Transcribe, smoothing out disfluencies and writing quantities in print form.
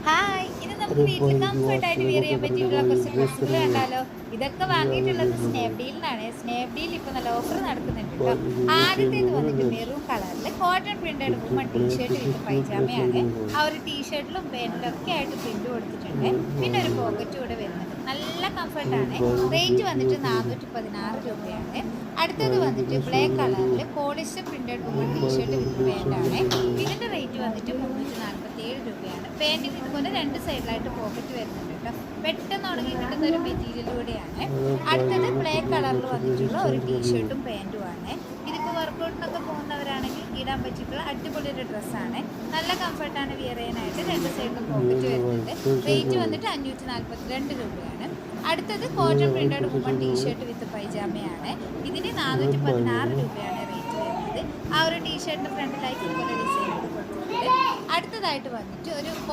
Hi! ഇത് നമുക്ക് വീട്ടിൽ കംഫർട്ടായിട്ട് വെയർ ചെയ്യാൻ പറ്റിയിട്ടുള്ള കുറച്ച് ഡ്രസ്സുകൾ കണ്ടാലോ? ഇതൊക്കെ വാങ്ങിയിട്ടുള്ളത് സ്നാപ്ഡീലിന്നാണ്. സ്നാപ്ഡീൽ ഇപ്പോൾ നല്ല ഓഫർ നടക്കുന്നുണ്ട് കേട്ടോ. ആദ്യത്തേത് വന്നിട്ട് മെറൂൺ കളറിൽ കോട്ടൺ പ്രിന്റഡ് വുമൺ ടീഷർട്ട് വിത്ത് പൈജാമയാണ്. ആ ഒരു ടീഷർട്ടിലും പാൻറ്റിലും ഒക്കെ ആയിട്ട് പ്രിന്റ് കൊടുത്തിട്ടുണ്ട്. പിന്നെ ഒരു പോക്കറ്റ് കൂടെ വരുന്നുണ്ട്. നല്ല കംഫർട്ടാണ്. റേറ്റ് വന്നിട്ട് 416 രൂപയാണ്. അടുത്തത് വന്നിട്ട് ബ്ലാക്ക് കളറിൽ പോളിസ്റ്റർ പ്രിന്റഡ് വുമൺ ടീഷർട്ട് വിത്ത് പാൻറ്റാണ്. ഇതിൻ്റെ റേറ്റ് വന്നിട്ട് 347 രൂപയാണ്. പാൻറ്റിന് ഇതുപോലെ രണ്ട് സൈഡിലായിട്ട് പോക്കറ്റ് വരുന്നുണ്ട് കേട്ടോ. പെട്ടെന്ന് ഉണങ്ങി കിട്ടുന്ന ഒരു മെറ്റീരിയൽ കൂടെയാണ്. അടുത്തത് ബ്ലാക്ക് കളറിൽ വന്നിട്ടുള്ള ഒരു ടീഷർട്ടും പാൻറ്റുമാണ്. ഇതിപ്പോൾ വർക്കൗട്ടിനൊക്കെ പോകുന്നവരാണെങ്കിൽ ഇടാൻ പറ്റിയിട്ടുള്ള അടിപൊളി ഒരു ഡ്രസ്സാണ്. നല്ല കംഫർട്ടാണ് വിയർ ചെയ്യാനായിട്ട്. രണ്ട് സൈഡിലും പോക്കറ്റ് വരുന്നുണ്ട്. റേറ്റ് വന്നിട്ട് 542 രൂപയാണ്. അടുത്തത് കോട്ടൺ പ്രിന്റഡ് വുമൺ ടീഷർട്ട് വിത്ത് പൈജാമയാണ്. ഇതിന് 416 രൂപയാണ് റേറ്റ് വരുന്നത്. ആ ഒരു ടീഷർട്ടിൻ്റെ ഫ്രണ്ടിലായിട്ട് ഇതുപോലെ ഡിസൈൻ കൊടുത്തിട്ടുണ്ട്. അടുത്തതായിട്ട് വന്നിട്ട് ഒരു